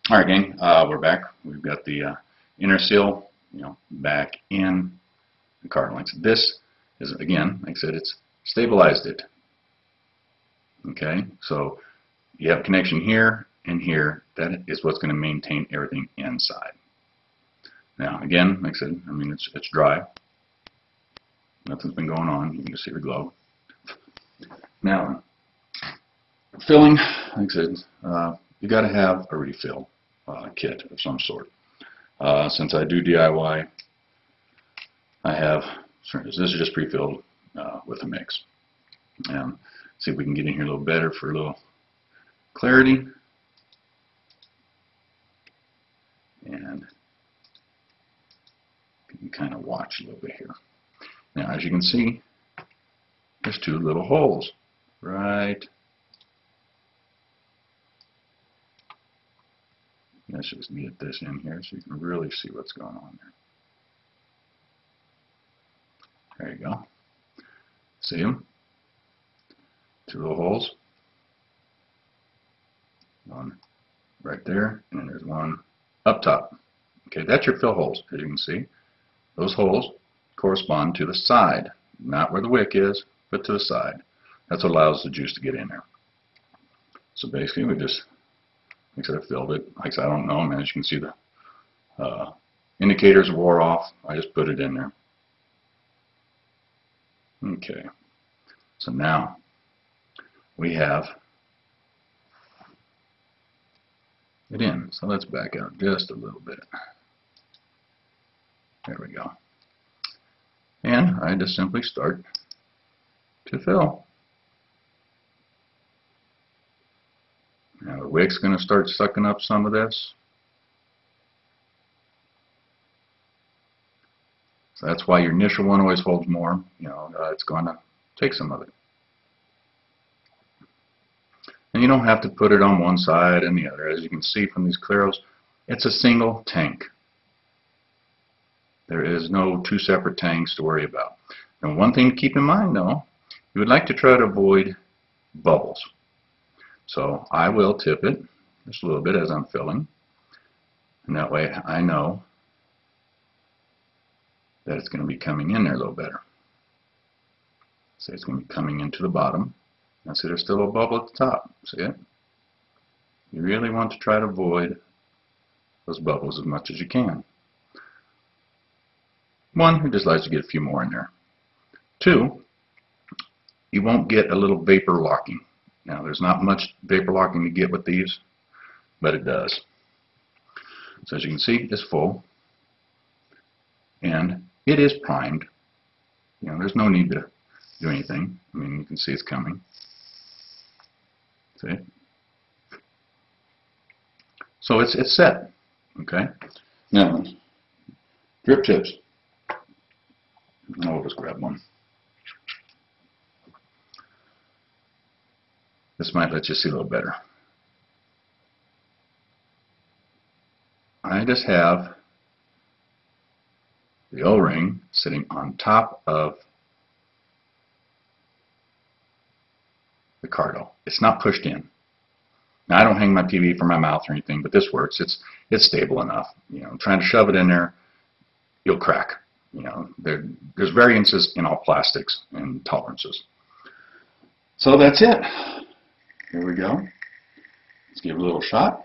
All right, gang, we're back. We've got the inner seal, back in the card links. This is, again, like I said, it's stabilized it. Okay, so you have connection here and here. That is what's going to maintain everything inside. Now, again, like I said, it's dry. Nothing's been going on. You can just see the glow. Now, filling, like I said, you got to have a refill kit of some sort. Since I do DIY, I have, this is just pre-filled with a mix. And see if we can get in here a little better for a little clarity. And you can kind of watch a little bit here. Now, as you can see, there's two little holes right. Let's just get this in here so you can really see what's going on there. There you go. See them? Two little holes. One right there, and then there's one up top. Okay, that's your fill holes, as you can see. Those holes correspond to the side, not where the wick is, but to the side. That's what allows the juice to get in there. So basically, we just, like I said, I filled it. Like I said, I don't know, man. As you can see, the indicators wore off. I just put it in there. Okay. So now we have it in. So let's back out just a little bit. There we go. And I just simply start to fill. Now the wick's going to start sucking up some of this. So that's why your initial one always holds more. It's going to take some of it. And you don't have to put it on one side and the other. As you can see from these Claros, it's a single tank. There is no two separate tanks to worry about. And one thing to keep in mind, though, you would like to try to avoid bubbles. So I will tip it just a little bit as I'm filling. And that way I know that it's going to be coming in there a little better. See, it's going to be coming into the bottom. Now see, there's still a bubble at the top. See it? You really want to try to avoid those bubbles as much as you can. One, it just allows you to get a few more in there. Two, you won't get a little vapor locking. Now, there's not much vapor locking to get with these, but it does. So as you can see, it's full, and it is primed. There's no need to do anything. You can see it's coming. See? So it's set. Okay. Now, drip tips. I'll just grab one. This might let you see a little better. I just have the O-ring sitting on top of the cardo. It's not pushed in. Now I don't hang my PV from my mouth or anything, but this works. It's stable enough. Trying to shove it in there, you'll crack. There's variances in all plastics and tolerances. So that's it. Here we go. Let's give it a little shot.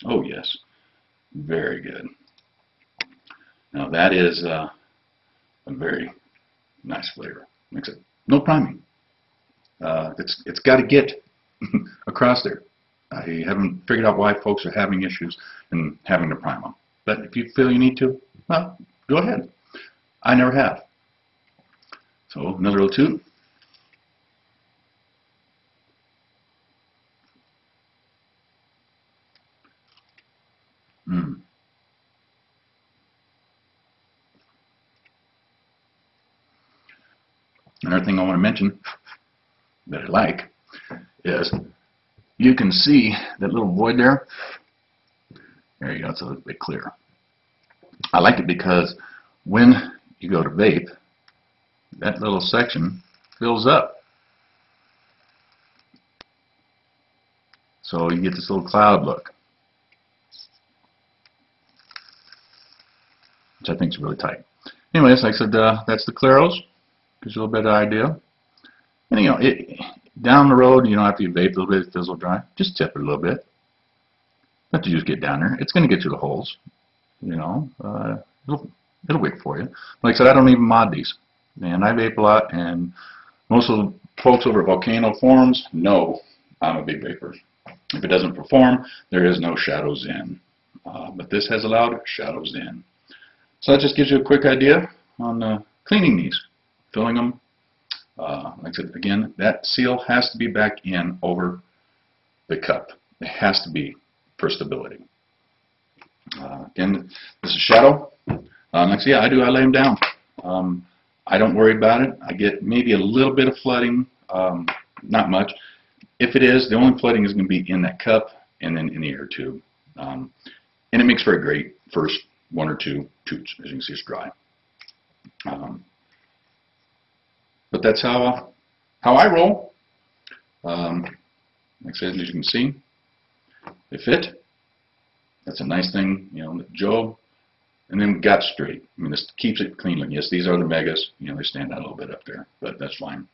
Oh yes, very good. Now that is a very nice flavor. Makes it no priming. It's got to get across there. I haven't figured out why folks are having issues and having to prime them. But if you feel you need to, well, go ahead. I never have. So another little toot. Another thing I want to mention that I like is you can see that little void there. There you go, it's a little bit clearer. I like it because when you go to vape, that little section fills up. So you get this little cloud look, which I think is really tight. Anyways, like I said, that's the Claros. Gives you a little bit of idea. And you know, down the road, you know, after you vape a little bit, it fizzle dry. Just tip it a little bit. Not to just get down there. It's going to get through the holes. You know, it'll wick for you. Like I said, I don't even mod these. And I vape a lot, and most of the folks over at Volcano forums know I'm a big vapor. If it doesn't perform, there is no shadows in. But this has allowed shadows in. So that just gives you a quick idea on cleaning these, filling them. Like I said, again, that seal has to be back in over the cup. It has to be for stability. Again, this is shadow. Like I said, yeah, I lay them down. I don't worry about it. I get maybe a little bit of flooding, not much. If it is, the only flooding is going to be in that cup and then in the air tube. And it makes for a great first 1 or 2 toots. As you can see, it's dry. But that's how I roll. Like I said, as you can see, they fit. That's a nice thing, you know, the Joe. And then got straight. I mean, this keeps it clean. Yes, these are the Megas. You know, they stand out a little bit up there, but that's fine.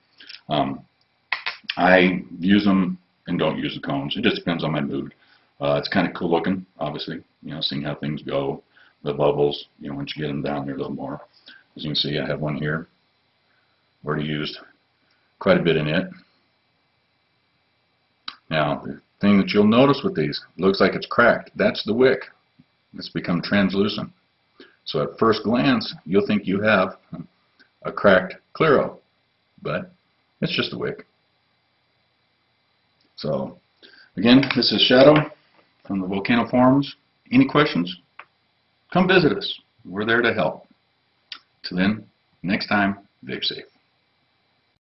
I use them and don't use the cones. It just depends on my mood. It's kind of cool looking, obviously. You know, seeing how things go. The bubbles, you know, once you get them down there a little more. As you can see, I have one here. Already used quite a bit in it. Now, the thing that you'll notice with these, it looks like it's cracked. That's the wick. It's become translucent. So at first glance, you'll think you have a cracked Claro, but it's just a wick. So, again, this is Shadow from the Volcano forums. Any questions? Come visit us. We're there to help. Till then, next time, vape safe.